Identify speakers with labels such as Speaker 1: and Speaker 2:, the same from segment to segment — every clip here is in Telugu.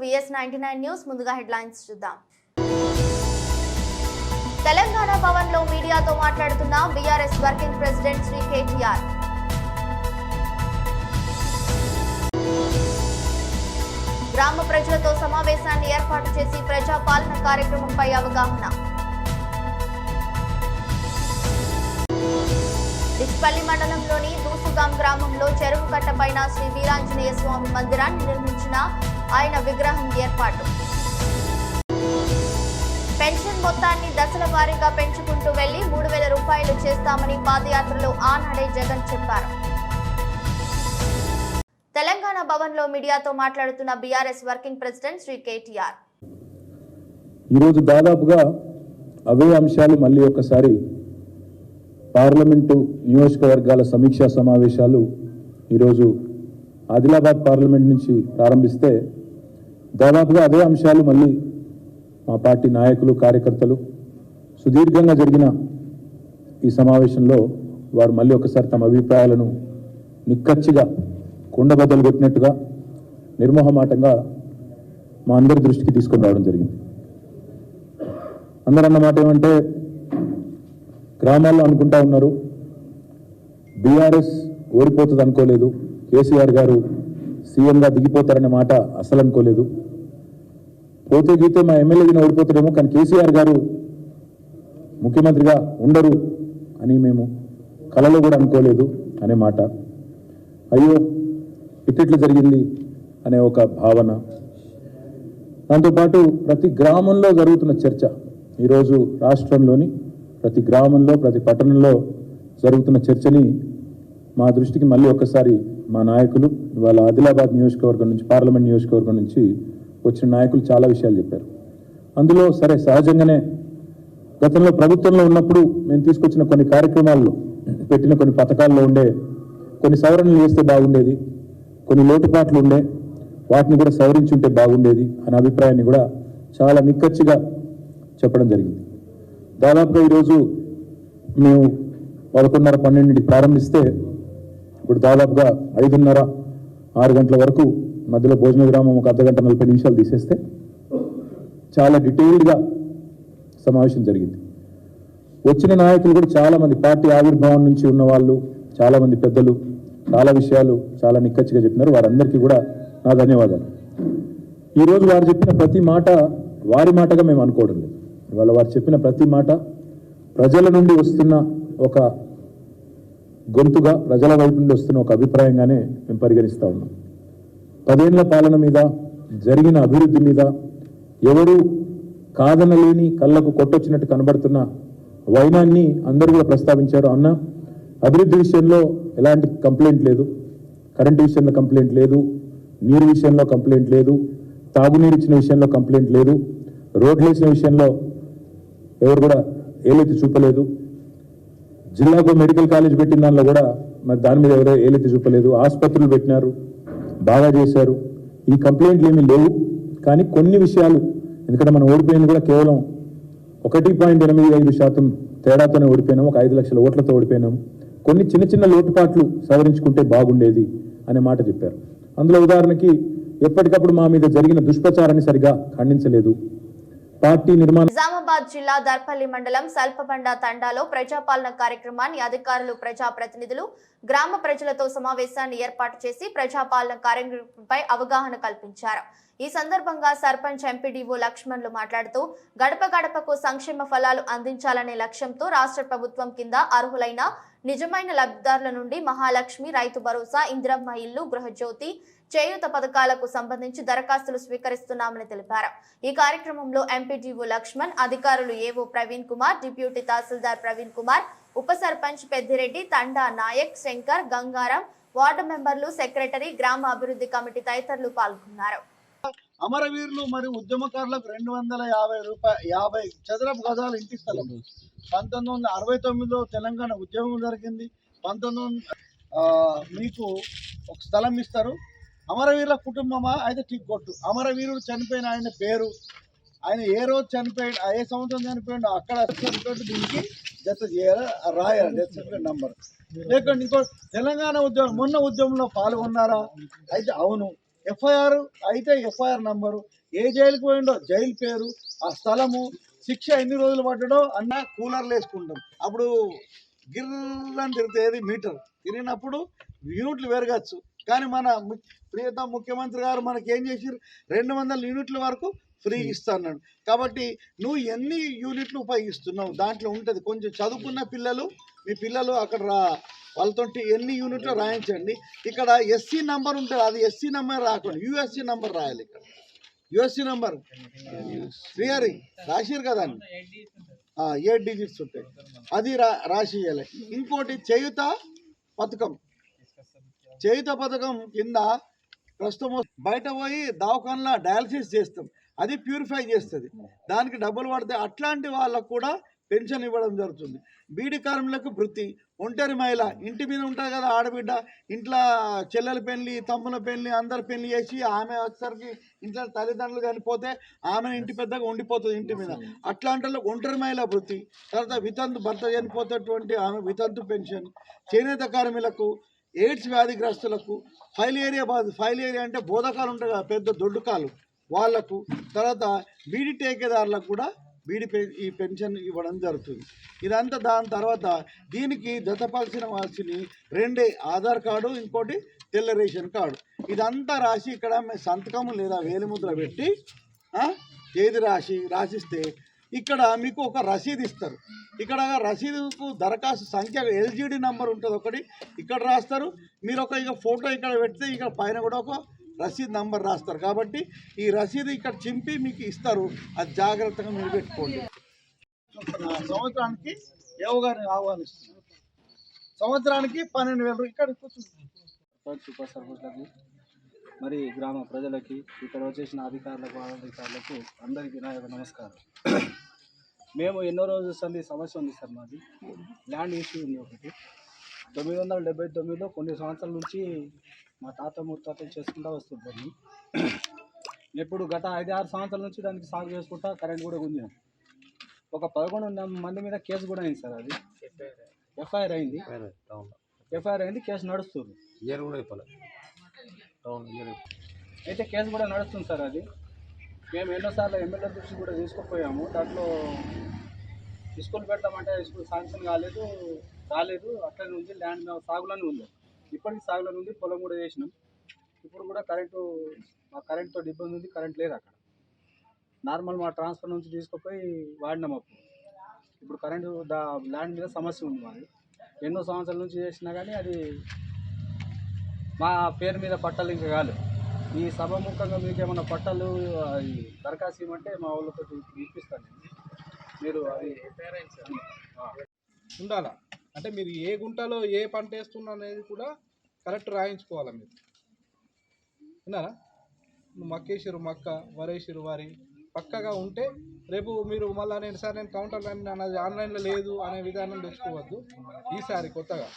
Speaker 1: VS99 news. ముందుగా హెడ్లైన్స్ చూద్దాం. తెలంగాణ భవన్ లో మీడియాతో మాట్లాడుతున్న BRS working president Shri KTR. గ్రామ ప్రజలతో సమావేశాన్ని ఏర్పాటు చేసి ప్రజాపాలన కార్యక్రమంపై అవగాహన. డిచ్పల్లి మండలంలోని దూసుగాం గ్రామంలో చెరువు కట్టపైన శ్రీ వీరాంజనేయ స్వామి మందిరాన్ని నిర్మించిన ఆయన విగ్రహం ఏర్పాటు. పెన్షన్ మొత్తాన్ని దశల వారీగా పెంచుకుంటూ వెళ్లి 3,000 రూపాయలు చేస్తామని పాదయాత్రలో ఆనాడే జగన్ చెప్పారు. తెలంగాణ భవన్ లో మీడియాతో మాట్లాడుతున్న BRS working president Shri KTR.
Speaker 2: ఈరోజు దాదాపుగా అవే అంశాలు మళ్ళీ ఒకసారి పార్లమెంటు నియోజకవర్గాల సమీక్షా సమావేశాలు ఈరోజు ఆదిలాబాద్ పార్లమెంట్ నుంచి ప్రారంభిస్తే దాదాపుగా అదే అంశాలు మళ్ళీ మా పార్టీ నాయకులు కార్యకర్తలు సుదీర్ఘంగా జరిగిన ఈ సమావేశంలో వారు మళ్ళీ ఒకసారి తమ అభిప్రాయాలను నిక్కచ్చిగా కుండబద్దలు కొట్టినట్టుగా నిర్మోహమాటంగా మా అందరి దృష్టికి తీసుకొని రావడం జరిగింది. అందరన్న మాట ఏమంటే గ్రామాల్లో అనుకుంటా ఉన్నారు BRS ఓడిపోతుంది అనుకోలేదు, కేసీఆర్ గారు సీఎంగా దిగిపోతారనే మాట అసలు అనుకోలేదు, పోతే గీతే మా ఎమ్మెల్యేని ఓడిపోతారేమో కానీ కేసీఆర్ గారు ముఖ్యమంత్రిగా ఉండరు అని మేము కలలో కూడా అనుకోలేదు అనే మాట, అయ్యో ఇట్టిట్లు జరిగింది అనే ఒక భావన. దాంతోపాటు ప్రతి గ్రామంలో జరుగుతున్న చర్చ, ఈరోజు రాష్ట్రంలోని ప్రతి గ్రామంలో ప్రతి పట్టణంలో జరుగుతున్న చర్చని మా దృష్టికి మళ్ళీ ఒక్కసారి మా నాయకులు ఇవాళ ఆదిలాబాద్ నియోజకవర్గం నుంచి పార్లమెంట్ నియోజకవర్గం నుంచి వచ్చిన నాయకులు చాలా విషయాలు చెప్పారు. అందులో సరే సహజంగానే గతంలో ప్రభుత్వంలో ఉన్నప్పుడు మేము తీసుకొచ్చిన కొన్ని కార్యక్రమాల్లో పెట్టిన కొన్ని పథకాల్లో ఉండే కొన్ని సవరణలు చేస్తే బాగుండేది, కొన్ని లోటుపాట్లు ఉండే వాటిని కూడా సవరించుంటే బాగుండేది అనే అభిప్రాయాన్ని కూడా చాలా నిక్కచ్చిగా చెప్పడం జరిగింది. దాదాపుగా ఈరోజు మేము 11:30-12 ప్రారంభిస్తే ఇప్పుడు దాదాపుగా 5:30-6 గంటల వరకు మధ్యలో భోజన విరామం ఒక అర్ధగంట 40 నిమిషాలు తీసేస్తే చాలా డీటెయిల్డ్గా సమావేశం జరిగింది. వచ్చిన నాయకులు కూడా చాలామంది పార్టీ ఆవిర్భావం నుంచి ఉన్న వాళ్ళు చాలామంది పెద్దలు చాలా విషయాలు చాలా నిక్కచ్చిగా చెప్పినారు. వారందరికీ కూడా నా ధన్యవాదాలు. ఈరోజు వారు చెప్పిన ప్రతి మాట వారి మాటగా మేము అనుకోవడం లేదు. ఇవాళ వారు చెప్పిన ప్రతి మాట ప్రజల నుండి వస్తున్న ఒక గొంతుగా, ప్రజల వైపు నుండి వస్తున్న ఒక అభిప్రాయంగానే మేము పరిగణిస్తూ ఉన్నాం. 10 ఏళ్ల పాలన మీద జరిగిన అభివృద్ధి మీద ఎవరు కాదనలేని కళ్ళకు కొట్టొచ్చినట్టు కనబడుతున్న వైనాన్ని అందరూ కూడా ప్రస్తావించారు. అన్న అభివృద్ధి విషయంలో ఎలాంటి కంప్లైంట్ లేదు, కరెంటు విషయంలో కంప్లైంట్ లేదు, నీరు విషయంలో కంప్లైంట్ లేదు, తాగునీరు ఇచ్చిన విషయంలో కంప్లైంట్ లేదు, రోడ్లు వేసిన విషయంలో ఎవరు కూడా ఏలెత్తి చూపలేదు, జిల్లాకు మెడికల్ కాలేజ్ పెట్టిన దానిలో కూడా మరి దాని మీద ఎవరో ఏలెత్తి చూపలేదు, ఆసుపత్రులు పెట్టినారు, బాగా చేశారు. ఈ కంప్లైంట్లు ఏమీ లేవు. కానీ కొన్ని విషయాలు, ఎందుకంటే మనం ఓడిపోయింది కూడా కేవలం 1.85% తేడాతోనే ఓడిపోయినాం, ఒక 5 లక్షల ఓట్లతో ఓడిపోయినాం. కొన్ని చిన్న చిన్న లోటుపాట్లు సవరించుకుంటే బాగుండేది అనే మాట చెప్పారు. అందులో ఉదాహరణకి ఎప్పటికప్పుడు మా మీద జరిగిన దుష్ప్రచారాన్ని సరిగా ఖండించలేదు. పార్టీ నిర్మాణం.
Speaker 1: నిజామాబాద్ జిల్లా దర్పల్లి మండలం సల్పబండ తండాలో ప్రజాపాలన కార్యక్రమాన్ని అధికారులు, ప్రజాప్రతినిధులు, గ్రామ ప్రజలతో సమావేశాన్ని ఏర్పాటు చేసి ప్రజాపాలన కార్యక్రమంపై అవగాహన కల్పించారు. ఈ సందర్భంగా సర్పంచ్ ఎంపీడీఓ లక్ష్మణ్లు మాట్లాడుతూ గడప గడపకు సంక్షేమ ఫలాలు అందించాలనే లక్ష్యంతో రాష్ట్ర ప్రభుత్వం కింద అర్హులైన నిజమైన లబ్ధిదారుల నుండి మహాలక్ష్మి, రైతు భరోసా, ఇందిరమ్మ ఇల్లు, గృహజ్యోతి, చేయూత పథకాలకు సంబంధించి దరఖాస్తులు స్వీకరిస్తున్నామని తెలిపారు. ఈ కార్యక్రమంలో ఎంపీడీఓ లక్ష్మణ్, అధికారులు ఏవో ప్రవీణ్ కుమార్, డిప్యూటీ తహసీల్దార్ ప్రవీణ్ కుమార్, ఉప సర్పంచ్ పెద్దిరెడ్డి, తండా నాయక్, శంకర్, గంగారాం, వార్డు మెంబర్లు, సెక్రటరీ, గ్రామ అభివృద్ధి కమిటీ తదితరులు పాల్గొన్నారు.
Speaker 3: అమరవీరులు మరియు ఉద్యమకారులకు 250 చదరపు గజాల ఇంటి స్థలం 1969లో తెలంగాణ ఉద్యమం జరిగింది. 19 మీకు ఒక స్థలం ఇస్తారు. అమరవీరుల కుటుంబమా అయితే టిక్కొట్టు. అమరవీరుడు చనిపోయిన ఆయన పేరు, ఆయన ఏ రోజు చనిపోయాడు, ఏ సంవత్సరం చనిపోయాడు, అక్కడ చనిపోయాడు, దీనికి జత చేయాలి, రాయాలి డెత్ సర్టిఫికేట్ నంబర్. లేకుంటే ఇంకో తెలంగాణ ఉద్యమం మొన్న ఉద్యమంలో పాల్గొన్నారా అయితే అవును. ఎఫ్ఐఆర్ అయితే ఎఫ్ఐఆర్ నంబరు, ఏ జైలుకి పోయిండో జైలు పేరు, ఆ స్థలము, శిక్ష ఎన్ని రోజులు పడ్డాడో అన్న కూలర్లు వేసుకుంటాం. అప్పుడు గిర్రని తిరుగుతుంది మీటర్, తిరిగినప్పుడు యూనిట్లు పెరగచ్చు. కానీ మన ప్రియతమ ముఖ్యమంత్రి గారు మనకి ఏం చేసారు, 200 యూనిట్ల వరకు ఫ్రీ ఇస్తున్నాడు. కాబట్టి నువ్వు ఎన్ని యూనిట్లు ఉపయోగిస్తున్నావు దాంట్లో ఉంటుంది. కొంచెం చదువుకున్న పిల్లలు, మీ పిల్లలు అక్కడ వాళ్ళతో ఎన్ని యూనిట్లు రాయించండి. ఇక్కడ ఎస్సీ నంబర్ ఉంటుంది, అది ఎస్సీ నెంబర్ రాకుండా యూఎస్సీ నెంబర్ రాయాలి. ఇక్కడ యూఎస్సీ నెంబర్ శ్రీహరి రాసిరు కదా, 8 డిజిట్స్ ఉంటాయి, అది రాసి ఇవ్వాలి. ఇంకోటి చేయుత పథకం కింద ప్రస్తుతం బయట పోయి దవాఖానలో డయాలసిస్ చేస్తాం, అది ప్యూరిఫై చేస్తుంది, దానికి డబ్బులు పడతాయి. అట్లాంటి వాళ్ళకు కూడా పెన్షన్ ఇవ్వడం జరుగుతుంది. బీడీ కార్మికులకు వృత్తి, ఒంటరి మహిళ, ఇంటి మీద ఉంటుంది కదా ఆడబిడ్డ, ఇంట్లో చెల్లెల పెళ్లి, తమ్ముల పెళ్లి, అందరి పెళ్లి చేసి ఆమె వచ్చేసరికి ఇంట్లో తల్లిదండ్రులు చనిపోతే ఆమె ఇంటి పెద్దగా ఉండిపోతుంది ఇంటి మీద. అట్లాంటి ఒంటరి మహిళ వృత్తి, తర్వాత వితంతు భర్త చనిపోయేటువంటి ఆమె వితంతు పెన్షన్, చేనేత కార్మికులకు, ఎయిడ్స్ వ్యాధిగ్రస్తులకు, ఫైల్ ఏరియా అంటే బోధకాలు ఉంటాయి కదా పెద్ద దొడ్డుకాలు వాళ్లకు, తర్వాత బీడీ టేకేదారులకు కూడా ఈ పెన్షన్ ఇవ్వడం జరుగుతుంది. ఇదంతా దాని తర్వాత దీనికి జతపరిచిన 2 ఆధార్ కార్డు, ఇంకోటి తెల్ల రేషన్ కార్డు, ఇదంతా రాసి ఇక్కడ సంతకము లేదా వేలిముద్ర పెట్టి తేదీ రాసిస్తే ఇక్కడ మీకు ఒక రసీదు ఇస్తారు. ఇక్కడ రసీదుకు దరఖాస్తు సంఖ్య ఎల్జీడీ నంబర్ ఉంటుంది ఒకటి, ఇక్కడ రాస్తారు. మీరు ఇక ఫోటో ఇక్కడ పెడితే ఇక్కడ పైన కూడా ఒక రసీదు నంబర్ రాస్తారు. కాబట్టి ఈ రసీదు ఇక్కడ చింపి మీకు ఇస్తారు, అది జాగ్రత్తగా మీరు పెట్టుకోండి. సంవత్సరానికి ఏవో గారిని ఆహ్వానిస్తున్నారు, సంవత్సరానికి 12,000 ఇక్కడ
Speaker 4: సూపర్ సర్పంచ్లకి, మరి గ్రామ ప్రజలకి, ఇక్కడ వచ్చేసిన అధికారులకు, అనధికారులకు అందరికీ నా యొక్క నమస్కారం. మేము ఎన్నో రోజుల సంది సమస్య ఉంది సార్. మాది ల్యాండ్ ఇష్యూ ఉంది ఒకటి. 979లో కొన్ని సంవత్సరాల నుంచి మా తాత ముత్తాతలు చేసుకుంటూ వస్తుంటారు. ఇప్పుడు గత 5-6 సంవత్సరాల నుంచి దానికి సాగు చేసుకుంటా కరెంట్ కూడా ఉంది. ఒక 11 మంది మీద కేసు కూడా అయింది సార్. అది ఎఫ్ఐఆర్ అయింది, కేసు నడుస్తుంది. అయితే కేసు కూడా నడుస్తుంది సార్. అది మేము ఎన్నోసార్లు ఎమ్మెల్యే దృష్టి కూడా తీసుకుపోయాము. దాంట్లో స్కూల్ పెడతామంటే స్కూల్ శాంక్షన్ రాలేదు, అట్లనే ఉంది. ల్యాండ్ మేము సాగులోనే ఉంది, ఇప్పటికీ సాగులోనే ఉంది. పొలం కూడా చేసినాం. ఇప్పుడు కూడా కరెంట్తో ఇబ్బంది ఉంది, కరెంట్ లేదు అక్కడ. నార్మల్ మా ట్రాన్స్ఫర్ నుంచి తీసుకుపోయి వాడినాం అప్పుడు. ఇప్పుడు కరెంటు ల్యాండ్ మీద సమస్య ఉంది మాది. ఎన్నో సంవత్సరాల నుంచి చేసినా కానీ అది మా పేరు మీద పట్టాలు ఇంకా కాలేదు. ఈ సభాముఖంగా మీకు ఏమైనా పట్టాలు దరఖాస్తు ఇవ్వమంటే మా వాళ్ళతో ఇప్పిస్తాను. మీరు అది
Speaker 5: ఉండాలా అంటే మీరు ఏ గుంటలో ఏ పంట వేస్తున్నా అనేది కూడా కరెక్ట్ రాయించుకోవాలి. మీరు విన్నారా, మక్కేసిరు మక్క, వరేసిరు వరి, పక్కగా ఉంటే రేపు మీరు మళ్ళీ నేను కౌంటర్లో అన్నది ఆన్లైన్లో లేదు అనే విధానం తెచ్చుకోవద్దు. ఈసారి కొత్తగా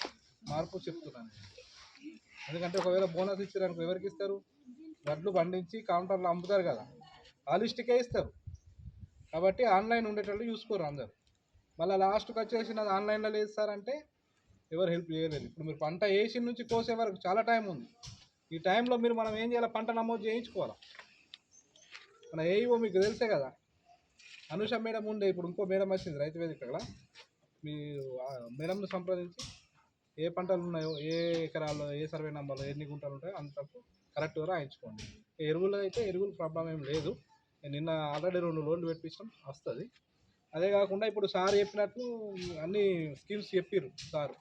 Speaker 5: మార్పు చెప్తున్నాను. ఎందుకంటే ఒకవేళ బోనస్ ఇచ్చారనుకో ఎవరికి ఇస్తారు? వడ్లు పండించి కౌంటర్లో అమ్ముతారు కదా, ఆ లిస్టుకే ఇస్తారు. కాబట్టి ఆన్లైన్ ఉండేటట్లు చూసుకోరు అందరు. మళ్ళీ లాస్ట్కి వచ్చేసి నాది ఆన్లైన్లో లేదు సార్ అంటే ఎవరు హెల్ప్ చేయలేరు. ఇప్పుడు మీరు పంట వేసి నుంచి కోసే వరకు చాలా టైం ఉంది. ఈ టైంలో మనం ఏం చేయాలి? పంట నమోదు చేయించుకోవాలి. మన ఏఈఓ మీకు తెలిసే కదా, అనుష మేడం ఉండే, ఇప్పుడు ఇంకో మేడం వచ్చింది రైతు వేదిక. అక్కడ మీరు మేడంను సంప్రదించి ఏ పంటలు ఉన్నాయో, ఏ ఎకరాల్లో, ఏ సర్వే నెంబర్లో ఎన్ని గుంటలు ఉంటాయో అంతకు కరెక్ట్గా రాయించుకోండి. ఎరువులు అయితే ఎరువులు ప్రాబ్లం ఏం లేదు. నిన్న ఆల్రెడీ 2 లోన్లు పెట్టించడం వస్తుంది. అదే కాకుండా ఇప్పుడు సార్ చెప్పినట్టు అన్ని స్కీమ్స్ చెప్పారు సార్,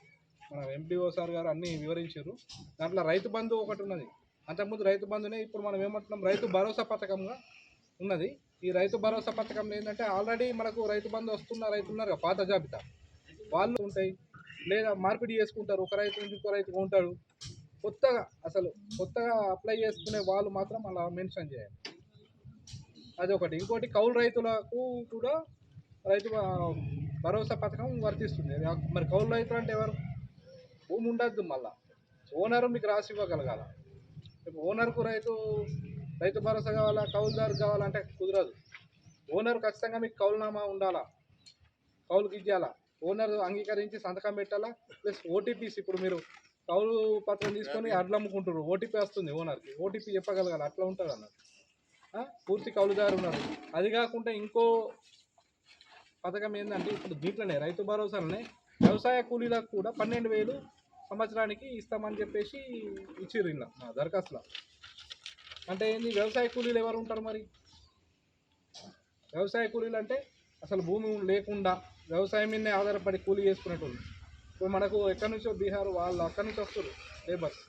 Speaker 5: మన ఎంపీఓ సార్ గారు అన్నీ వివరించారు. దాంట్లో రైతు బంధు ఒకటి ఉన్నది. అంతకుముందు రైతు బంధునే ఇప్పుడు మనం ఏమంటున్నాం రైతు భరోసా పథకంగా ఉన్నది. ఈ రైతు భరోసా పథకం ఏంటంటే ఆల్రెడీ మనకు రైతు బంధు వస్తున్న రైతులు ఉన్నారు కదా, పాత జాబితా వాళ్ళు ఉంటాయి, లేదా మార్పిడి చేసుకుంటారు. ఒక రైతు నుంచి ఇంకో రైతు ఉంటాడు. కొత్తగా అప్లై చేసుకునే వాళ్ళు మాత్రం అలా మెన్షన్ చేయాలి. అది ఒకటి. ఇంకోటి కౌలు రైతులకు కూడా రైతు భరోసా పథకం వర్తిస్తుంది. మరి కౌలు రైతులు అంటే ఎవరు? భూమి ఉండద్దు, మళ్ళీ ఓనరు మీకు రాసి ఇవ్వగలగాల. ఇప్పుడు ఓనర్కు రైతు భరోసా కావాలా, కౌలుదారు కావాలంటే కుదరదు. ఓనర్ ఖచ్చితంగా మీకు కౌలునామా ఉండాలా, కౌలుకి ఇవ్వాలా, ఓనర్ అంగీకరించి సంతకం పెట్టాలా, ప్లస్ ఓటీపీస్. ఇప్పుడు మీరు కౌలు పత్రం తీసుకొని అడ్లు అమ్ముకుంటారు. ఓటీపీ వస్తుంది ఓనర్కి, ఓటీపీ చెప్పగలగాలి. అట్లా ఉంటుంది అన్నట్టు. పూర్తి కౌలుదారు ఉన్నారు. అది కాకుండా ఇంకో పథకం ఏంటంటే ఇప్పుడు దీంట్లోనే రైతు భరోసాలనే వ్యవసాయ కూలీలకు కూడా 12,000 సంవత్సరానికి ఇస్తామని చెప్పేసి ఇచ్చిర్రు ఇలా మా దరఖాస్తులో. అంటే ఏంది, వ్యవసాయ కూలీలు ఎవరు ఉంటారు మరి? వ్యవసాయ కూలీలు అంటే అసలు భూమి లేకుండా వ్యవసాయం మీదనే ఆధారపడి కూలీ చేసుకునేటోళ్ళు. ఇప్పుడు మనకు ఎక్కడి నుంచో బీహార్ వాళ్ళు అక్కడి నుంచి వస్తారు లేబర్స్.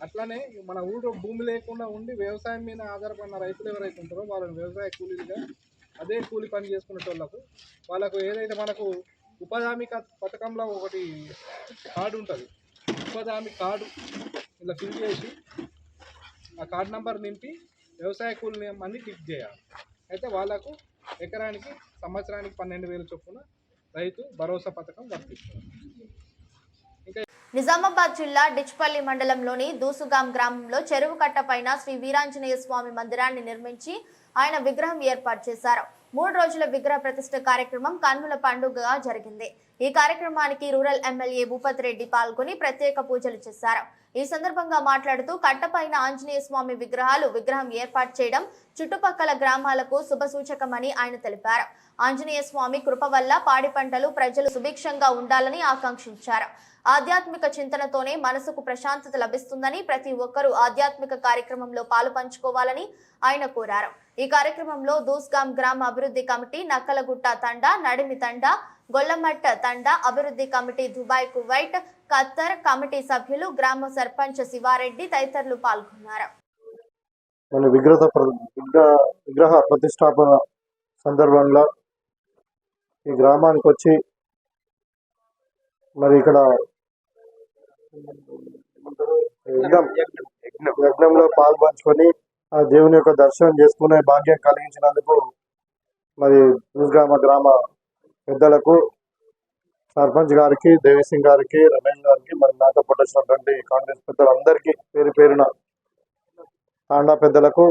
Speaker 5: అట్లానే మన ఊళ్ళో భూమి లేకుండా ఉండి వ్యవసాయం మీద ఆధారపడిన రైతులు ఎవరైతే ఉంటారో వాళ్ళని వ్యవసాయ కూలీలుగా, అదే కూలి పని చేసుకునేటోళ్ళకు వాళ్ళకు ఏదైతే మనకు ఉపాధి హామీ పథకంలో ఒకటి కార్డు ఉంటుంది. ఉపాధి హామీ కార్డు ఇలా ఫిల్ చేసి ఆ కార్డు నెంబర్ నింపి వ్యవసాయ కూలి అన్ని టిక్ చేయాలి. అయితే వాళ్ళకు ఎకరానికి సంవత్సరానికి 12,000 చొప్పున రైతు భరోసా పథకం వర్తిస్తుంది.
Speaker 1: నిజామాబాద్ జిల్లా డిచ్పల్లి మండలంలోని దూసుగాం గ్రామంలో చెరువు కట్ట పైన శ్రీ వీరాంజనేయ స్వామి మందిరాన్ని నిర్మించి ఆయన విగ్రహం ఏర్పాటు చేశారు. 3 రోజుల విగ్రహ ప్రతిష్ఠ కార్యక్రమం కన్నుల పండుగగా జరిగింది. ఈ కార్యక్రమానికి రూరల్ ఎమ్మెల్యే భూపత్ రెడ్డి పాల్గొని ప్రత్యేక పూజలు చేశారు. ఈ సందర్భంగా మాట్లాడుతూ కట్టపైన ఆంజనేయ స్వామి విగ్రహం ఏర్పాటు చేయడం చుట్టుపక్కల గ్రామాలకు శుభసూచకమని ఆయన తెలిపారు. ఆంజనేయ స్వామి కృప వల్ల పాడి పంటలు ప్రజలు సుభిక్షంగా ఉండాలని ఆకాంక్షించారు. ఆధ్యాత్మిక చింతనతోనే మనసుకు ప్రశాంతత లభిస్తుందని ప్రతి ఒక్కరూ ఆధ్యాత్మిక కార్యక్రమంలో పాలు పంచుకోవాలని ఆయన కోరారు. ఈ కార్యక్రమంలో దూస్గాం గ్రామ అభివృద్ధి కమిటీ, నక్కలగుట్ట తండా, నడిమి తండా, గొల్లమట్ట తండా అభివృద్ధి committee, Dubai Kuwait Khattar committee సభ్యులు, గ్రామ సర్పంచ్ శివారెడ్డి తదితరులు పాల్గొన్నారు.
Speaker 6: మన విగ్రహ ప్రతిష్టాపన సందర్భంగా ఈ గ్రామానికి వచ్చి మరి ఇక్కడ యజ్ఞంలో పాల్పంచుకొని ఆ దేవుని యొక్క దర్శనం చేసుకునే భాగ్యం కలిగించినందుకు మరి దూస్గామ గ్రామ పెద్దలకు, సర్పంచ్ గారికి, దేవిసింగ్ గారికి, రమేష్ గారికి, మరి నాతో పాటు వచ్చినటువంటి కాంగ్రెస్ పెద్దలందరికీ పేరు పేరున తాండా పెద్దలకు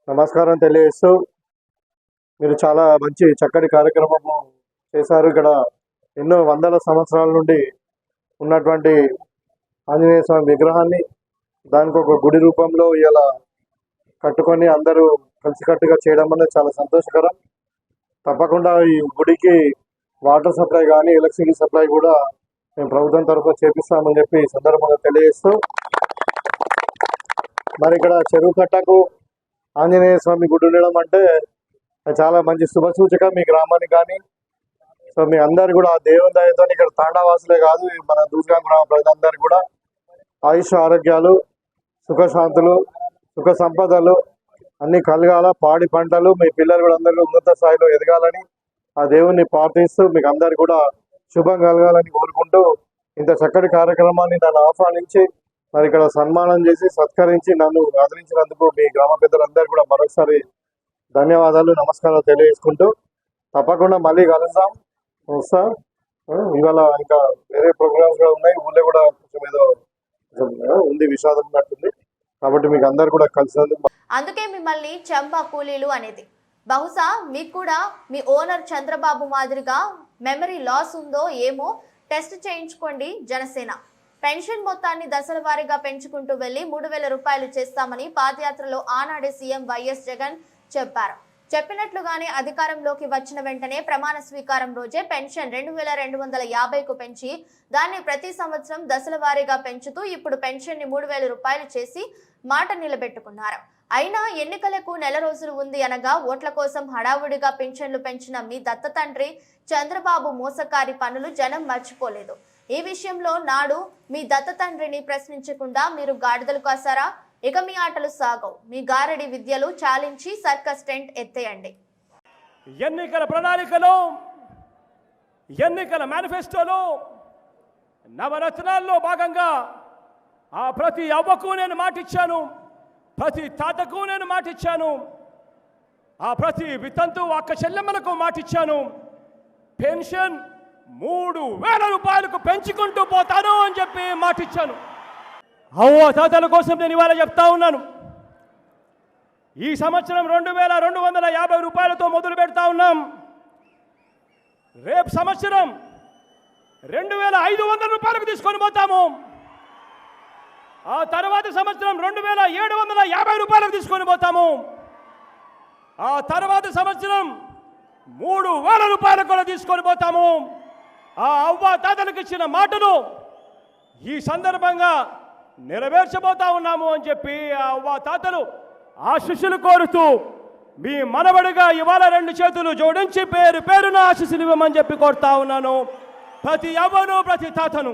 Speaker 6: నమస్కారం తెలియజేస్తూ, మీరు చాలా మంచి చక్కటి కార్యక్రమము చేశారు. ఇక్కడ ఎన్నో వందల సంవత్సరాల నుండి ఉన్నటువంటి ఆంజనేయ స్వామి విగ్రహాన్ని దానికి ఒక గుడి రూపంలో ఇలా కట్టుకొని అందరూ కలిసికట్టుగా చేయడం అనేది చాలా సంతోషకరం. తప్పకుండా ఈ గుడికి వాటర్ సప్లై కానీ ఎలక్ట్రిసిటీ సప్లై కూడా మేము ప్రభుత్వం తరఫున చేపిస్తామని చెప్పి ఈ సందర్భంగా తెలియజేస్తూ, మరి ఇక్కడ చెరువు కట్టకు ఆంజనేయ స్వామి గుడి ఉండడం అంటే చాలా మంచి శుభసూచకం మీ గ్రామానికి. కానీ సో మీ అందరు కూడా ఆ దేవుని దయతో ఇక్కడ తాండావాసులే కాదు, మన దూస్గాం గ్రామ ప్రజలందరూ కూడా ఆయుష్ ఆరోగ్యాలు, సుఖశాంతులు, సుఖ సంపదలు అన్ని కలగాల, పాడి పంటలు మీ పిల్లలు కూడా అందరూ ఉన్నత స్థాయిలో ఎదగాలని ఆ దేవుణ్ణి ప్రార్థిస్తూ మీకు అందరు కూడా శుభం కలగాలని కోరుకుంటూ, ఇంత చక్కటి కార్యక్రమాన్ని నన్ను ఆహ్వానించి మరి ఇక్కడ సన్మానం చేసి సత్కరించి నన్ను ఆదరించినందుకు మీ గ్రామ పెద్దలందరూ కూడా మరొకసారి ధన్యవాదాలు, నమస్కారాలు తెలియజేసుకుంటూ, తప్పకుండా మళ్ళీ కలుద్దాం. వస్తా. ఇవాళ ఇంకా వేరే ప్రోగ్రామ్స్ కూడా ఉన్నాయి, ఊళ్ళో కూడా కొంచెం ఏదో ఉంది, విషాదం ఉన్నట్టుంది. కాబట్టి మీకు అందరు కూడా కలిసినందుకు
Speaker 1: అందుకే మిమ్మల్ని చంపా కూలీలు అనేది. బహుశా మీకు కూడా మీ ఓనర్ చంద్రబాబు మాదిరిగా మెమరీ లాస్ ఉందో ఏమో టెస్ట్ చేయించుకోండి. జనసేన పెన్షన్ మొత్తాన్ని దశల వారీగా పెంచుకుంటూ వెళ్లి 3,000 రూపాయలు చేస్తామని పాదయాత్రలో ఆనాడే సీఎం వైఎస్ జగన్ చెప్పారు. చెప్పినట్లుగానే అధికారంలోకి వచ్చిన వెంటనే ప్రమాణ స్వీకారం రోజే పెన్షన్ 2,250కు పెంచి దాన్ని ప్రతి సంవత్సరం దశల వారీగా పెంచుతూ ఇప్పుడు పెన్షన్ ని 3,000 రూపాయలు చేసి మాట నిలబెట్టుకున్నారు. అయినా ఎన్నికలకు నెల రోజులు ఉంది అనగా ఓట్ల కోసం హడావుడిగా పెన్షన్లు పెంచిన మీ దత్త తండ్రి చంద్రబాబు మోసకారి పనులు జనం మర్చిపోలేదు. ఈ విషయంలో నాడు మీ దత్త తండ్రిని ప్రశ్నించకుండా మీరు గాడిదలు కాసారా? ఇక మీ ఆటలు సాగవు. మీ గారడి విద్యలు చాలించి సర్కస్ టెంట్ ఎత్తేయండి.
Speaker 7: ఎన్నికల ప్రణాళికలో, ఎన్నికల మేనిఫెస్టోలో, నవరత్నాల్లో భాగంగా ఆ ప్రతి అవ్వకు నేను మాటిచ్చాను, ప్రతి తాతకు నేను మాటిచ్చాను, ఆ ప్రతి వితంతు అక్క చెల్లెమ్మలకు మాటిచ్చాను. పెన్షన్ 3,000 రూపాయలకు పెంచుకుంటూ పోతాను అని చెప్పి మాటిచ్చాను. అవ్వ తాతల కోసం నేను ఇవాళ చెప్తా ఉన్నాను. ఈ సంవత్సరం 2,250 రూపాయలతో మొదలు పెడతా ఉన్నాం. రేపు సంవత్సరం 2,500 రూపాయలకు తీసుకొని పోతాము. ఆ తర్వాత సంవత్సరం 2,750 రూపాయలకు తీసుకొని పోతాము. ఆ తర్వాత సంవత్సరం 3,000 రూపాయలకు కూడా తీసుకొని పోతాము. ఆ అవ్వ తాతలకు ఇచ్చిన మాటను ఈ సందర్భంగా నెరవేర్చబోతా ఉన్నాము అని చెప్పి ఆ అవ్వ తాతలు ఆశీస్సులు కోరుతూ మీ మనవడిగా ఇవాళ 2 చేతులు జోడించి పేరు పేరున ఆశీస్సులు ఇవ్వమని చెప్పి కోరుతా ఉన్నాను ప్రతి అవ్వను ప్రతి తాతను.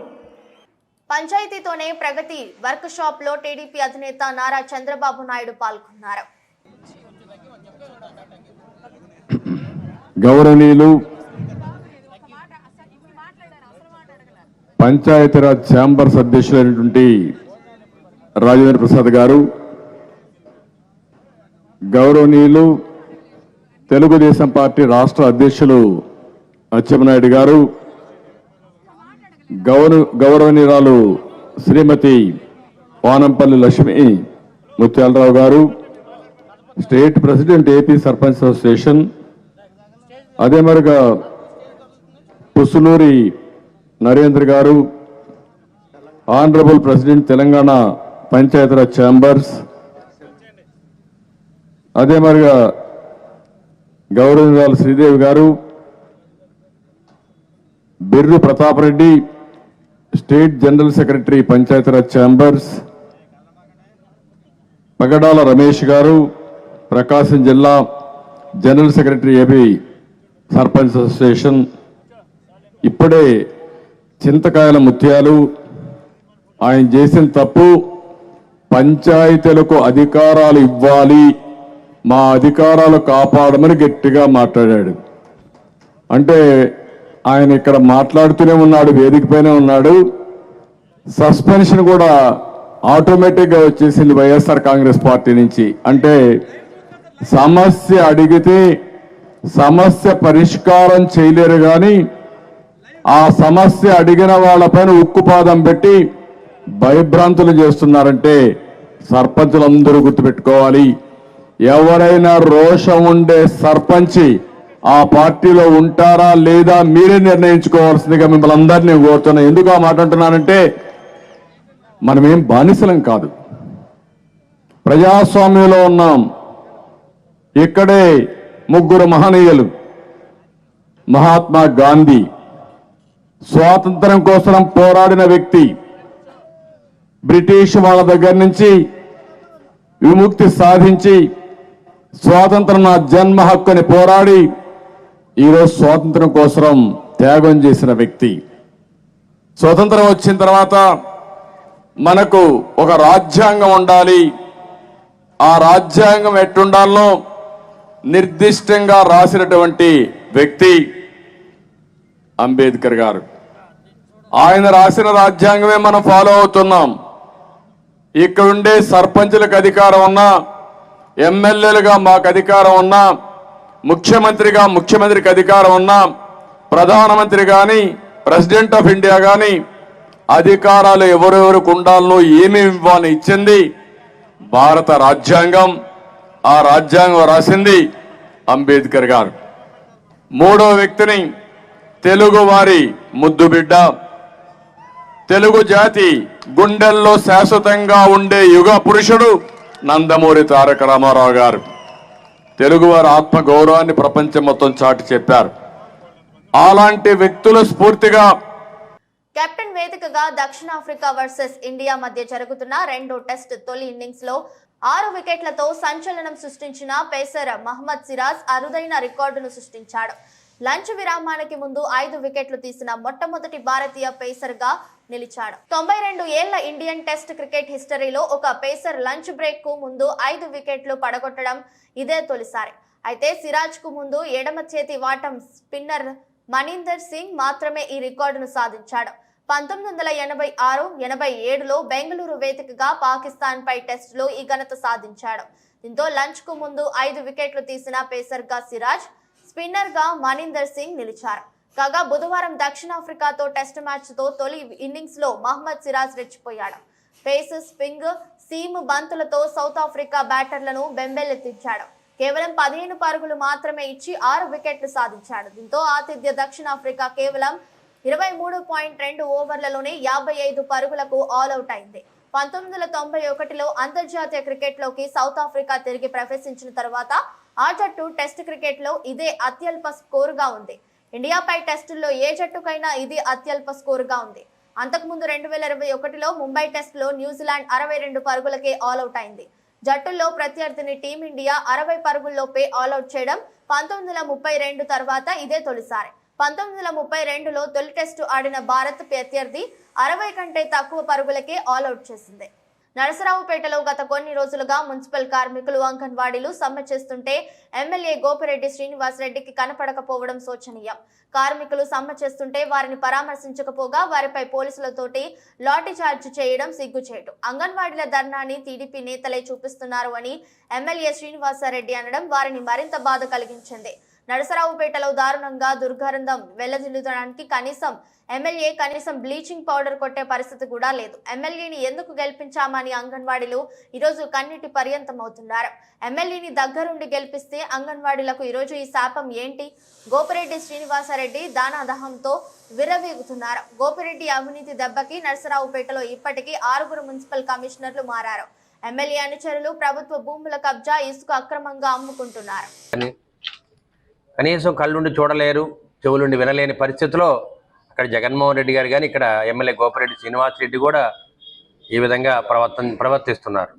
Speaker 1: పంచాయతీతోనే ప్రగతి వర్క్ షాప్ లో టీడీపీ అధినేత నారా చంద్రబాబు నాయుడు పాల్గొన్నారు.
Speaker 8: గౌరవనీయులు పంచాయతీరాజ్ ఛాంబర్స్ అధ్యక్షులైనటువంటి రాజేంద్ర ప్రసాద్ గారు, గౌరవనీయులు తెలుగుదేశం పార్టీ రాష్ట్ర అధ్యక్షులు అచ్చెన్నాయుడు గారు, గౌరవనీయురాలు శ్రీమతి వానంపల్లి లక్ష్మి ముత్యాలరావు గారు, state president AP sarpanch association, అదే మరిగా పుసులూరి నరేంద్ర గారు, honourable president Telangana Panchayati Raj chambers, అదే మరిగా గౌరవనీయురాలు శ్రీదేవి గారు, Birru Pratap Reddy state general secretary Panchayati Raj chambers, Pagadala Ramesh గారు ప్రకాశం జిల్లా general secretary AP sarpanch association, ఇప్పుడే చింతకాయల ముత్యాలు ఆయన చేసిన తప్పు పంచాయతీలకు అధికారాలు ఇవ్వాలి, మా అధికారాలు కాపాడమని గట్టిగా మాట్లాడాడు. అంటే ఆయన ఇక్కడ మాట్లాడుతూనే ఉన్నాడు, వేదికపైనే ఉన్నాడు. సస్పెన్షన్ కూడా ఆటోమేటిక్గా వచ్చేసింది వైఎస్ఆర్ కాంగ్రెస్ పార్టీ నుంచి. అంటే సమస్య అడిగితే సమస్య పరిష్కారం చేయలేరు కానీ ఆ సమస్య అడిగిన వాళ్ళపైన ఉక్కుపాదం పెట్టి భయభ్రాంతులు చేస్తున్నారంటే సర్పంచులందరూ గుర్తుపెట్టుకోవాలి. ఎవరైనా రోషం ఉండే సర్పంచి ఆ పార్టీలో ఉంటారా లేదా మీరే నిర్ణయించుకోవాల్సిందిగా మిమ్మల్ని అందరినీ కోరుతున్నా. ఎందుకు ఆ మాట అంటున్నానంటే మనమేం బానిసలం కాదు, ప్రజాస్వామ్యంలో ఉన్నాం. ఇక్కడే 3 మహనీయులు, మహాత్మా గాంధీ స్వాతంత్రం కోసం పోరాడిన వ్యక్తి, బ్రిటిష్ వాళ్ళ దగ్గర నుంచి విముక్తి సాధించి స్వాతంత్రం నా జన్మ హక్కుని పోరాడి ఈరోజు స్వాతంత్రం కోసం త్యాగం చేసిన వ్యక్తి. స్వతంత్రం వచ్చిన తర్వాత మనకు ఒక రాజ్యాంగం ఉండాలి, ఆ రాజ్యాంగం ఎట్టుండాలో నిర్దిష్టంగా రాసినటువంటి వ్యక్తి అంబేద్కర్ గారు. ఆయన రాసిన రాజ్యాంగమే మనం ఫాలో అవుతున్నాం. ఇక్కడుండే సర్పంచులకు అధికారం ఉన్నా, ఎమ్మెల్యేలుగా మాకు అధికారం ఉన్నా, ముఖ్యమంత్రిగా ముఖ్యమంత్రికి అధికారం ఉన్నా, ప్రధానమంత్రి కానీ ప్రెసిడెంట్ ఆఫ్ ఇండియా కానీ అధికారాలు ఎవరెవరికి ఉండాలో ఏమేమి ఇవ్వాలని ఇచ్చింది భారత రాజ్యాంగం. ఆ రాజ్యాంగం రాసింది అంబేద్కర్ గారు. 3వ వ్యక్తిని తెలుగు వారి ముద్దుబిడ్డ, తెలుగు జాతి గుండెల్లో శాశ్వతంగా ఉండే యుగ పురుషుడు నందమూరి తారక రామారావు గారు. తెలుగువారి ఆత్మ గౌరవాన్ని ప్రపంచం మొత్తం చాటి చెప్పారు. అలాంటి వ్యక్తుల స్ఫూర్తిగా
Speaker 1: కెప్టెన్ వేదికగా దక్షిణాఫ్రికా వర్సెస్ ఇండియా మధ్య జరుగుతున్న 2వ టెస్ట్ తొలి ఇన్నింగ్స్ లో 6 వికెట్లతో సంచలనం సృష్టించిన పేసర్ మహమ్మద్ సిరాజ్ అరుదైన రికార్డును సృష్టించాడు. లంచ్ విరామానికి ముందు 5 వికెట్లు తీసిన మొట్టమొదటి భారతీయ పేసర్ గా నిలిచాడు. 92 ఏళ్ల ఇండియన్ టెస్ట్ క్రికెట్ హిస్టరీలో ఒక పేసర్ లంచ్ బ్రేక్ కు ముందు 5 వికెట్లు పడగొట్టడం ఇదే తొలిసారి. అయితే సిరాజ్ కు ముందు ఎడమ చేతి వాటం స్పిన్నర్ మనీందర్ సింగ్ మాత్రమే ఈ రికార్డును సాధించాడు. 1986-87లో బెంగళూరు వేదికగా పాకిస్తాన్ పై టెస్టులో ఈ ఘనత సాధించాడు. దీంతో లంచ్ కు ముందు 5 వికెట్లు తీసిన పేసర్ గా సిరాజ్, స్పిన్నర్ గా మనీందర్ సింగ్ నిలిచారు. కాగా బుధవారం దక్షిణాఫ్రికాతో టెస్ట్ మ్యాచ్ తో తొలి ఇన్నింగ్స్ లో Mohammed Siraj రెచ్చిపోయాడు. Face, స్పింగ్, seam బంతులతో south Africa బ్యాటర్లను బెంబేలెత్తించాడు. కేవలం 15 పరుగులు మాత్రమే ఇచ్చి 6 వికెట్లు సాధించాడు. దీంతో ఆతిథ్య దక్షిణాఫ్రికా కేవలం 23.2 ఓవర్లలోనే 55 పరుగులకు ఆల్అవుట్ అయింది. 1991లో అంతర్జాతీయ క్రికెట్లోకి సౌత్ ఆఫ్రికా తిరిగి ప్రవేశించిన తర్వాత ఆ జట్టు టెస్ట్ క్రికెట్లో ఇదే అత్యల్ప స్కోరుగా ఉంది. ఇండియాపై టెస్టుల్లో ఏ జట్టుకైనా ఇది అత్యల్ప స్కోరుగా ఉంది. అంతకుముందు 2021లో ముంబై టెస్టులో న్యూజిలాండ్ 62 పరుగులకే ఆల్అవుట్ అయింది. జట్టుల్లో ప్రత్యర్థిని టీమిండియా 60 పరుగుల్లోపే ఆల్అవుట్ చేయడం 1932 తర్వాత ఇదే తొలిసారి. 1932లో తొలి టెస్టు ఆడిన భారత్ ప్రత్యర్థి 60 కంటే తక్కువ పరుగులకే ఆల్అవుట్ చేసింది. నరసరావుపేటలో గత కొన్ని రోజులుగా మున్సిపల్ కార్మికులు అంగన్వాడీలు సమ్మె చేస్తుంటే ఎమ్మెల్యే గోపిరెడ్డి శ్రీనివాసరెడ్డికి కనపడకపోవడం శోచనీయం. కార్మికులు సమ్మె చేస్తుంటే వారిని పరామర్శించకపోగా వారిపై పోలీసులతోటి లాఠీ చార్జ్ చేయడం సిగ్గుచేటు. అంగన్వాడీల ధర్నాని టీడీపీ నేతలే చూపిస్తున్నారు అని ఎమ్మెల్యే శ్రీనివాసరెడ్డి అనడం వారిని మరింత బాధ కలిగించింది. నరసరావుపేటలో దారుణంగా దుర్గంధం వెళ్లజిల్లడానికి ఎమ్మెల్యే కనీసం బ్లీచింగ్ పౌడర్ కొట్టే పరిస్థితి కూడా లేదు. ఎమ్మెల్యేని ఎందుకు గెలిపించామని అంగన్వాడీలు ఈరోజు కన్నీటి పర్యంతం అవుతున్నారు. ఎమ్మెల్యేని దగ్గరుండి గెలిపిస్తే అంగన్వాడీలకు ఈరోజు ఈ శాపం ఏంటి? గోపిరెడ్డి శ్రీనివాసరెడ్డి దానాదహంతో విర్రవీగుతున్నారు. గోపిరెడ్డి అవినీతి దెబ్బకి నరసరావుపేటలో ఇప్పటికీ 6 మున్సిపల్ కమిషనర్లు మారారు. ఎమ్మెల్యే అనుచరులు ప్రభుత్వ భూముల కబ్జా, ఇసుక అక్రమంగా అమ్ముకుంటున్నారు.
Speaker 9: కనీసం కళ్ళుండి చూడలేరు, చెవులుండి వినలేని పరిస్థితిలో అక్కడ జగన్మోహన్ రెడ్డి గారు కానీ ఇక్కడ ఎమ్మెల్యే గోపిరెడ్డి శ్రీనివాసరెడ్డి కూడా ఈ విధంగా ప్రవర్తిస్తున్నారు.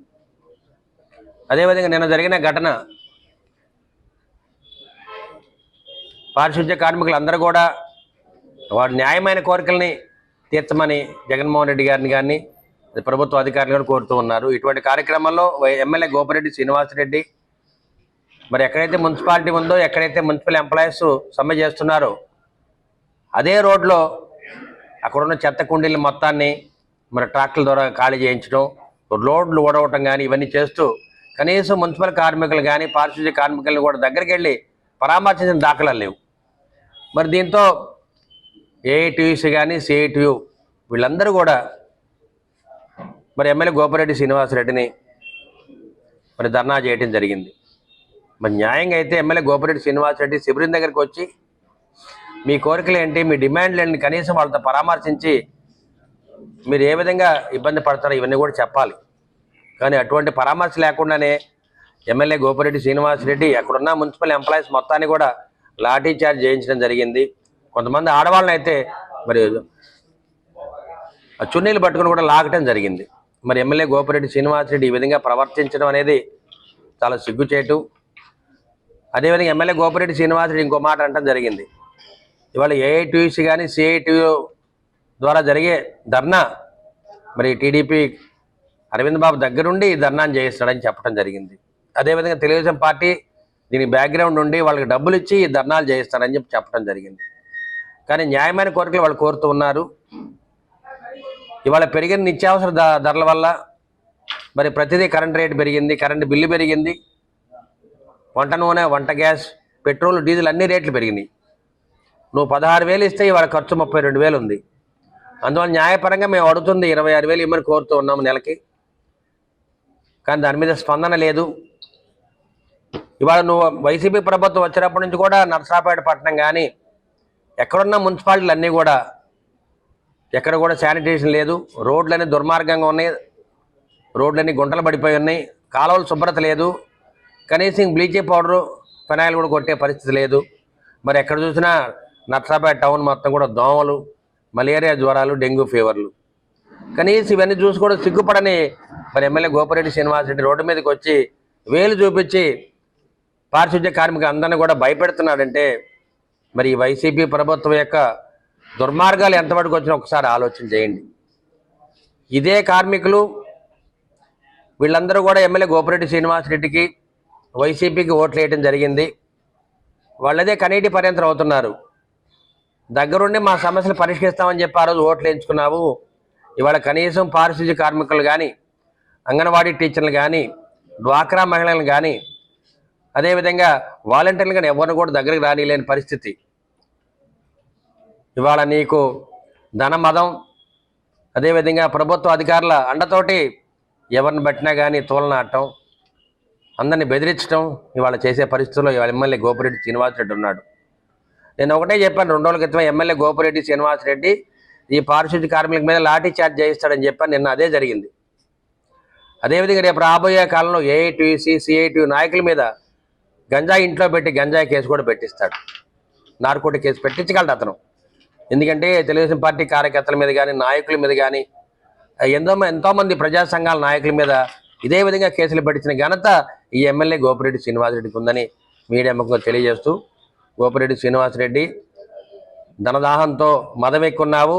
Speaker 9: అదేవిధంగా నిన్న జరిగిన ఘటన, పారిశుద్ధ్య కార్మికులు అందరూ కూడా వారి న్యాయమైన కోరికల్ని తీర్చమని జగన్మోహన్ రెడ్డి గారిని కానీ ప్రభుత్వ అధికారులను కోరుతూ ఉన్నారు. ఇటువంటి కార్యక్రమంలో ఎమ్మెల్యే గోపిరెడ్డి శ్రీనివాసరెడ్డి మరి ఎక్కడైతే మున్సిపాలిటీ ఉందో, ఎక్కడైతే మున్సిపల్ ఎంప్లాయీస్ సమ్మె చేస్తున్నారో అదే రోడ్లో అక్కడున్న చెత్త కుండీలు మొత్తాన్ని మరి ట్రాక్టర్ల ద్వారా ఖాళీ చేయించడం, రోడ్లు ఊడవటం కానీ ఇవన్నీ చేస్తూ కనీసం మున్సిపల్ కార్మికులు కానీ పారిశుద్ధ్య కార్మికులను కూడా దగ్గరికి వెళ్ళి పరామర్శించిన దాఖలాలు లేవు. మరి దీంతో ఏఐటీయూసీ కానీ సిఐటియు వీళ్ళందరూ కూడా మరి ఎమ్మెల్యే గోపిరెడ్డి శ్రీనివాసరెడ్డిని మరి ధర్నా చేయడం జరిగింది. మరి న్యాయంగా అయితే ఎమ్మెల్యే గోపిరెడ్డి శ్రీనివాసరెడ్డి శిబిరం దగ్గరికి వచ్చి మీ కోరికలు ఏంటి, మీ డిమాండ్లు ఏంటి, కనీసం వాళ్ళతో పరామర్శించి మీరు ఏ విధంగా ఇబ్బంది పడతారో ఇవన్నీ కూడా చెప్పాలి. కానీ అటువంటి పరామర్శ లేకుండానే ఎమ్మెల్యే గోపిరెడ్డి శ్రీనివాసరెడ్డి అక్కడున్న మున్సిపల్ ఎంప్లాయీస్ మొత్తాన్ని కూడా లాఠీ చార్జ్ చేయించడం జరిగింది. కొంతమంది ఆడవాళ్ళని అయితే మరి చున్నీలు పట్టుకుని కూడా లాగటం జరిగింది. మరి ఎమ్మెల్యే గోపిరెడ్డి శ్రీనివాసరెడ్డి ఈ విధంగా ప్రవర్తించడం అనేది చాలా సిగ్గుచేటు. అదేవిధంగా ఎమ్మెల్యే గోపిరెడ్డి శ్రీనివాసరెడ్డి ఇంకో మాట అనడం జరిగింది, ఇవాళ ఏఐటీయూసీ కానీ సిఐటియు ద్వారా జరిగే ధర్నా మరి టీడీపీ అరవింద్ బాబు దగ్గరుండి ఈ ధర్నాన్ని చేయిస్తాడని చెప్పడం జరిగింది. అదేవిధంగా తెలుగుదేశం పార్టీ దీనికి బ్యాక్గ్రౌండ్ ఉండి వాళ్ళకి డబ్బులు ఇచ్చి ఈ ధర్నాలు చేయిస్తాడని చెప్పడం జరిగింది. కానీ న్యాయమైన కోరికలు వాళ్ళు కోరుతూ ఉన్నారు. ఇవాళ పెరిగిన నిత్యావసర ధరల వల్ల మరి ప్రతిదీ కరెంట్ రేటు పెరిగింది, కరెంటు బిల్లు పెరిగింది, వంట నూనె, వంట గ్యాస్, పెట్రోల్, డీజిల్ అన్ని రేట్లు పెరిగినాయి. నువ్వు 16,000 ఇస్తే ఇవాళ ఖర్చు 32,000 ఉంది. అందువల్ల న్యాయపరంగా మేము అడుగుతుంది 26,000 ఇమ్మని కోరుతూ ఉన్నాము నెలకి. కానీ దాని మీద స్పందన లేదు. ఇవాళ నువ్వు వైసీపీ ప్రభుత్వం వచ్చినప్పటి నుంచి కూడా నరసరావుపేట పట్టణం కానీ ఎక్కడున్న మున్సిపాలిటీలు అన్నీ కూడా ఎక్కడ కూడా శానిటేషన్ లేదు, రోడ్లన్నీ దుర్మార్గంగా ఉన్నాయి, రోడ్లన్నీ గుంటలు పడిపోయి ఉన్నాయి, కాలువలు శుభ్రత లేదు, కనీసం బ్లీచింగ్ పౌడరు ఫినాయిల్ కూడా కొట్టే పరిస్థితి లేదు. మరి ఎక్కడ చూసినా నర్సాపేట టౌన్ మొత్తం కూడా దోమలు, మలేరియా జ్వరాలు, డెంగ్యూ ఫీవర్లు. కనీసం ఇవన్నీ చూసి కూడా సిగ్గుపడని మరి ఎమ్మెల్యే గోపిరెడ్డి శ్రీనివాసరెడ్డి రోడ్డు మీదకి వచ్చి వేలు చూపించి పారిశుద్ధ్య కార్మికులు అందరినీ కూడా భయపెడుతున్నాడంటే మరి ఈ వైసీపీ ప్రభుత్వం యొక్క దుర్మార్గాలు ఎంతవరకు వచ్చినా ఒకసారి ఆలోచన చేయండి. ఇదే కార్మికులు వీళ్ళందరూ కూడా ఎమ్మెల్యే గోపిరెడ్డి శ్రీనివాసరెడ్డికి వైసీపీకి ఓట్లు వేయడం జరిగింది. వాళ్ళదే కనీటి పర్యంతరం అవుతున్నారు. దగ్గరుండి మా సమస్యలు పరిష్కరిస్తామని చెప్పి ఆ రోజు ఓట్లు వేయించుకున్నావు. ఇవాళ కనీసం పారిశుద్ధ్య కార్మికులు కానీ, అంగన్వాడీ టీచర్లు కానీ, డ్వాక్రా మహిళలు కానీ, అదేవిధంగా వాలంటీర్లు కానీ ఎవరిని కూడా దగ్గరికి రానిలేని పరిస్థితి. ఇవాళ నీకు ధనమదం, అదేవిధంగా ప్రభుత్వ అధికారుల అండతోటి ఎవరిని బట్టినా కానీ తోలనాటం, అందరినీ బెదిరించడం ఇవాళ చేసే పరిస్థితుల్లో ఇవాళ ఎమ్మెల్యే గోపిరెడ్డి శ్రీనివాసరెడ్డి ఉన్నాడు. నేను ఒకటే చెప్పాను 2 రోజుల క్రితం ఎమ్మెల్యే గోపిరెడ్డి శ్రీనివాసరెడ్డి ఈ పారిశుద్ధ్య కార్మికుల మీద లాఠీ చార్జ్ చేయిస్తాడని చెప్పాను. నిన్న అదే జరిగింది. అదేవిధంగా రేపు రాబోయే కాలంలో ఏఐటీసీ సిఐటి నాయకుల మీద గంజాయి ఇంట్లో పెట్టి గంజాయి కేసు కూడా పెట్టిస్తాడు. నార్కోటిక్ కేసు పెట్టించగలడు అతను. ఎందుకంటే తెలుగుదేశం పార్టీ కార్యకర్తల మీద కానీ నాయకుల మీద కానీ ఎంతోమంది ప్రజా సంఘాల నాయకుల మీద ఇదే విధంగా కేసులు పెట్టించిన ఘనత ఈ ఎమ్మెల్యే గోపిరెడ్డి శ్రీనివాసరెడ్డికి ఉందని మీడియా ముఖంగా తెలియజేస్తూ, గోపిరెడ్డి శ్రీనివాసరెడ్డి ధనదాహంతో మదమెక్కున్నావు,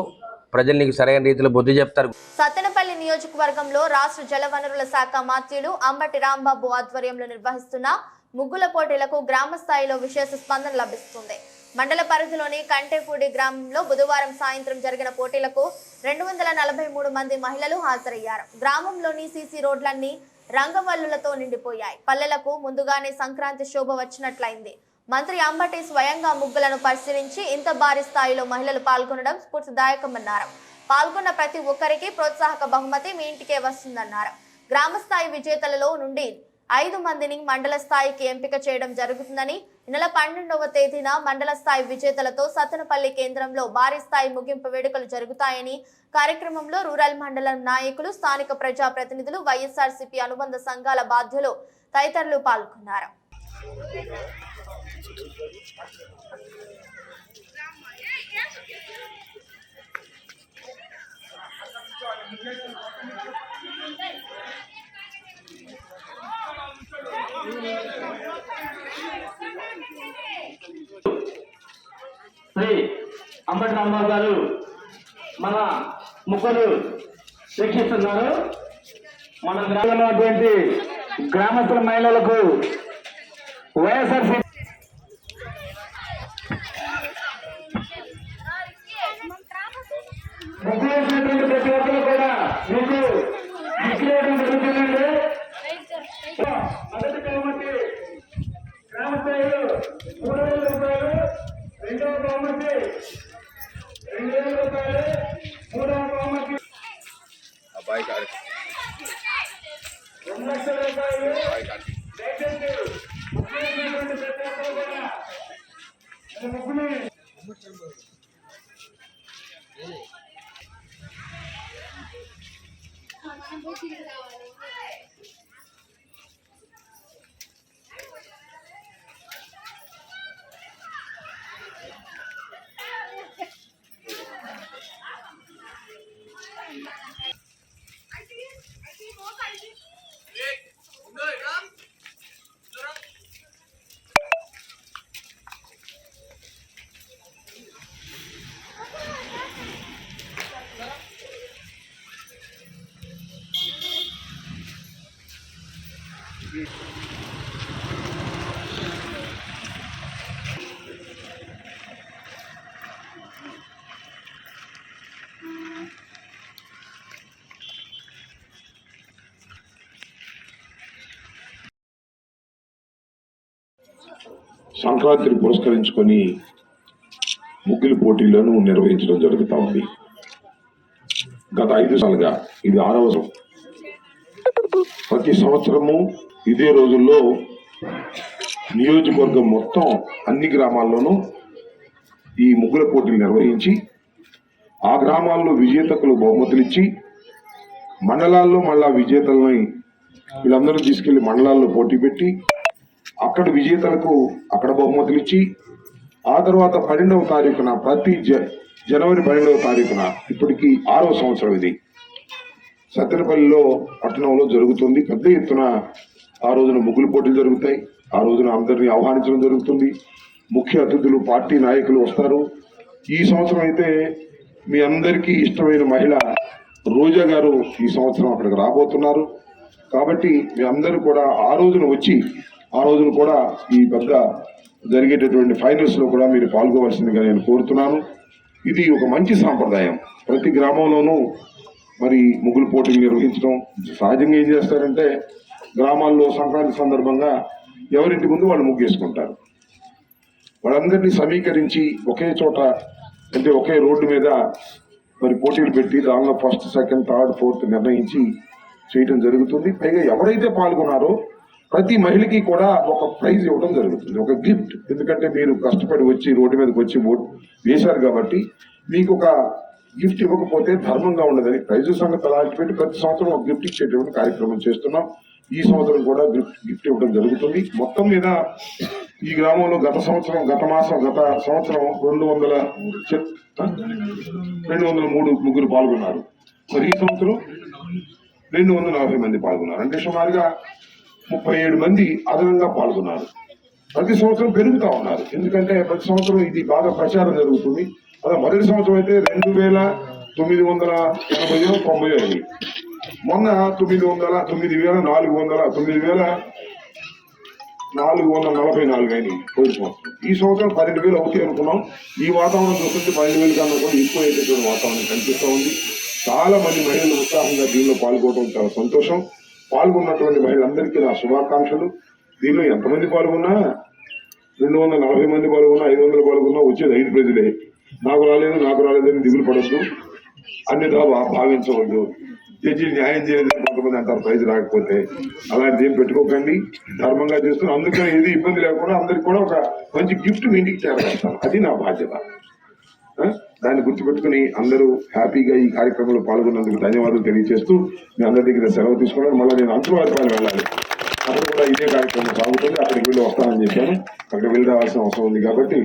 Speaker 9: ప్రజలు నీకు సరైన రీతిలో బుద్ధి చెప్తారు.
Speaker 1: సత్తెనపల్లి నియోజకవర్గంలో రాష్ట్ర జలవనరుల శాఖ మంత్రులు అంబటి రాంబాబు ఆధ్వర్యంలో నిర్వహిస్తున్న ముగ్గుల పోటీలకు గ్రామ స్థాయిలో విశేష స్పందన లభిస్తుంది. మండల పరిధిలోని కంటేపూడి గ్రామంలో బుధవారం సాయంత్రం జరిగిన పోటీలకు 243 మంది మహిళలు హాజరయ్యారు. గ్రామంలోని సీసీ రోడ్లన్నీ రంగవల్లులతో నిండిపోయాయి. పల్లెలకు ముందుగానే సంక్రాంతి శోభ వచ్చినట్లయింది. మంత్రి అంబటి స్వయంగా ముగ్గులను పరిశీలించి ఇంత భారీ స్థాయిలో మహిళలు పాల్గొనడం స్ఫూర్తిదాయకమన్నారు. పాల్గొన్న ప్రతి ఒక్కరికి ప్రోత్సాహక బహుమతి మీ ఇంటికే వస్తుందన్నారు. గ్రామ స్థాయి విజేతలలో నుండి 5 మందిని మండల స్థాయికి ఎంపిక చేయడం జరుగుతుందని, ఈ నెల 12వ తేదీన మండల స్థాయి విజేతలతో సత్తెనపల్లి కేంద్రంలో భారీ స్థాయి ముగింపు వేడుకలు జరుగుతాయని, కార్యక్రమంలో రూరల్ మండలం నాయకులు, స్థానిక ప్రజా ప్రతినిధులు, వైఎస్ఆర్సీపీ అనుబంధ సంఘాల బాధ్యులు తదితరులు పాల్గొన్నారు.
Speaker 10: శ్రీ అంబటి రాంబాబు గారు మన ముగ్గురు వీక్షిస్తున్నారు. మన గ్రామంలో ఉన్నటువంటి గ్రామస్తుల మహిళలకు వైఎస్ఆర్సీపీ ముగ్గు వేసినటువంటి ప్రతి ఒక్కరు కూడా మీకు విక్రయం జరుగుతుందండి. మొదటి బహుమతి గ్రామ స్థాయిలో 3,000 రూపాయలు, రెండవ బహుమతి 2,000 రూపాయలు, మూడవ బహుమతి 2 లక్షల రూపాయలు. దయచేసి ముగ్గు వేసినటువంటి ప్రతి ఒక్కరు కూడా ముగ్గుని
Speaker 11: సంక్రాంతిని పురస్కరించుకొని ముగ్గుల పోటీలను నిర్వహించడం జరుగుతూ ఉంది. గత 5 సంవత్సరాలుగా ఇది 6వ సంవత్సరం. ప్రతి సంవత్సరము ఇదే రోజుల్లో నియోజకవర్గం మొత్తం అన్ని గ్రామాల్లోనూ ఈ ముగ్గుల పోటీలు నిర్వహించి ఆ గ్రామాల్లో విజేతలకు బహుమతులు ఇచ్చి, మండలాల్లో మళ్ళా విజేతలని వీళ్ళందరూ తీసుకెళ్లి మండలాల్లో పోటీ పెట్టి అక్కడ విజేతలకు అక్కడ బహుమతులు ఇచ్చి, ఆ తర్వాత 12వ తారీఖున ప్రతి జనవరి 12వ తారీఖున ఇప్పటికీ 6వ సంవత్సరం ఇది సత్తెనపల్లిలో పట్టణంలో జరుగుతుంది. పెద్ద ఎత్తున ఆ రోజున ముగ్గులు పోటీలు జరుగుతాయి. ఆ రోజున అందరినీ ఆహ్వానించడం జరుగుతుంది. ముఖ్య అతిథులు పార్టీ నాయకులు వస్తారు. ఈ సంవత్సరం అయితే మీ అందరికీ ఇష్టమైన మహిళ రోజా గారు ఈ సంవత్సరం అక్కడికి రాబోతున్నారు. కాబట్టి మీ అందరూ కూడా ఆ రోజున వచ్చి ఆ రోజున కూడా ఈ పెద్ద జరిగేటటువంటి ఫైనల్స్లో కూడా మీరు పాల్గొవలసిందిగా నేను కోరుతున్నాను. ఇది ఒక మంచి సాంప్రదాయం. ప్రతి గ్రామంలోనూ మరి ముగ్గులు పోటీలు నిర్వహించడం సహజంగా ఏం చేస్తారంటే, గ్రామాల్లో సంక్రాంతి సందర్భంగా ఎవరింటి ముందు వాళ్ళు ముగ్గేసుకుంటారు. వాళ్ళందరినీ సమీకరించి ఒకే చోట, అంటే ఒకే రోడ్డు మీద మరి పోటీలు పెట్టి దానిలో ఫస్ట్, సెకండ్, థర్డ్, ఫోర్త్ నిర్ణయించి చేయటం జరుగుతుంది. పైగా ఎవరైతే పాల్గొన్నారో ప్రతి మహిళకి కూడా ఒక ప్రైజ్ ఇవ్వడం జరుగుతుంది, ఒక గిఫ్ట్. ఎందుకంటే మీరు కష్టపడి వచ్చి రోడ్డు మీదకి వచ్చి ఓటు వేశారు కాబట్టి మీకు ఒక గిఫ్ట్ ఇవ్వకపోతే ధర్మంగా ఉండదని ప్రైజ్ సంగతి అలాంటి పెట్టి ప్రతి సంవత్సరం ఒక గిఫ్ట్ ఇచ్చేటువంటి కార్యక్రమం చేస్తున్నాం. ఈ సంవత్సరం కూడా గిఫ్ట్ ఇవ్వడం జరుగుతుంది. మొత్తం మీద ఈ గ్రామంలో గత సంవత్సరం 203 ముగ్గురు పాల్గొన్నారు. మరి ఈ సంవత్సరం 240 మంది పాల్గొన్నారు. అంటే సుమారుగా 37 మంది అదనంగా పాల్గొన్నారు. ప్రతి సంవత్సరం పెరుగుతా ఉన్నారు. ఎందుకంటే ప్రతి సంవత్సరం ఇది బాగా ప్రచారం జరుగుతుంది. అలా మొదటి సంవత్సరం అయితే 2980 అయింది. మొన్న 9,444 అయింది పోయిన సంవత్సరం. ఈ సంవత్సరం 12,000 అవుతాయి అనుకున్నాం. ఈ వాతావరణం చూస్తుంటే 12,000 కన్నా కూడా ఎక్కువ అయ్యేటటువంటి వాతావరణం కనిపిస్తూ ఉంది. చాలా మంది మహిళలు ఉత్సాహంగా దీనిలో పాల్గొనడం చాలా సంతోషం. పాల్గొన్నటువంటి మహిళలందరికీ నా శుభాకాంక్షలు. దీనిలో ఎంతమంది పాల్గొన్నా, 240 మంది పాల్గొన్నా, 500 పాల్గొన్నా వచ్చేది 5 ప్రజలే. నాకు రాలేదని దిగులు పడద్దు, అన్నిదా భావించవద్దు. జడ్జి న్యాయం చేయలేదని కొంతమంది అంటారు ప్రైజ్ రాకపోతే. అలాంటిది ఏం పెట్టుకోకండి, ధర్మంగా చేస్తున్నాం. అందుకని ఏది ఇబ్బంది లేకుండా అందరికి కూడా ఒక మంచి గిఫ్ట్ మీ ఇంటికి చేరవేస్తాను. అది నా బాధ్యత. దాన్ని గుర్తుపెట్టుకుని అందరూ హ్యాపీగా ఈ కార్యక్రమంలో పాల్గొన్నందుకు ధన్యవాదాలు తెలియజేస్తూ మీ అందరి దగ్గర సెలవు తీసుకున్నాను. మళ్ళీ నేను అంతర్వారిపాలెం వెళ్ళాలి, అక్కడ కూడా ఇదే కార్యక్రమం సాగుతుంది. అక్కడికి వెళ్ళి వస్తానని చెప్పాను. అక్కడికి వెళ్ళి రావాల్సిన అవసరం ఉంది కాబట్టి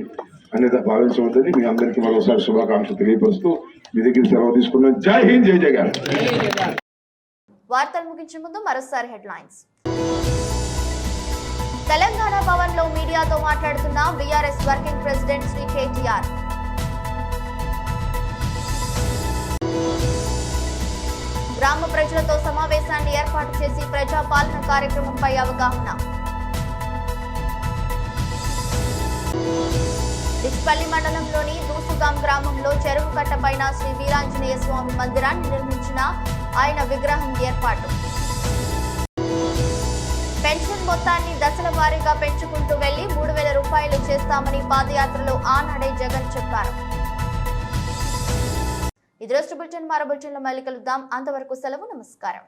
Speaker 11: అనేది భావించవద్దని మీ అందరికీ మరోసారి శుభాకాంక్షలు తెలియపరుస్తూ మీ దగ్గర సెలవు తీసుకున్నాను. జై హింద్, జై జగన్.
Speaker 1: వార్తలు ముగించే ముందు మరోసారి హెడ్లైన్స్. తెలంగాణ భవన్ లో మీడియాతో మాట్లాడుతున్న బీఆర్ఎస్ వర్కింగ్ ప్రెసిడెంట్ శ్రీ కేటీఆర్. గ్రామ ప్రజలతో సమావేశాన్ని ఏర్పాటు చేసి ప్రజాపాలన కార్యక్రమంపై అవగాహన. డిచ్పల్లి మండలంలోని దూసుగాం గ్రామంలో చెరువు కట్టపైన శ్రీ వీరాంజనేయ స్వామి మందిరాన్ని నిర్మించిన ఆయన విగ్రహం ఏర్పాటు. పెన్షన్ మొత్తాన్ని దశల వారీగా పెంచుకుంటూ వెళ్లి 3,000 రూపాయలు చేస్తామని పాదయాత్రలో ఆనాడే జగన్ చెప్పారు. ఇది రోజు బులెటిన్. మరో బులెటిన్లో మళ్ళీ కలుద్దాం. అంతవరకు సెలవు. నమస్కారం.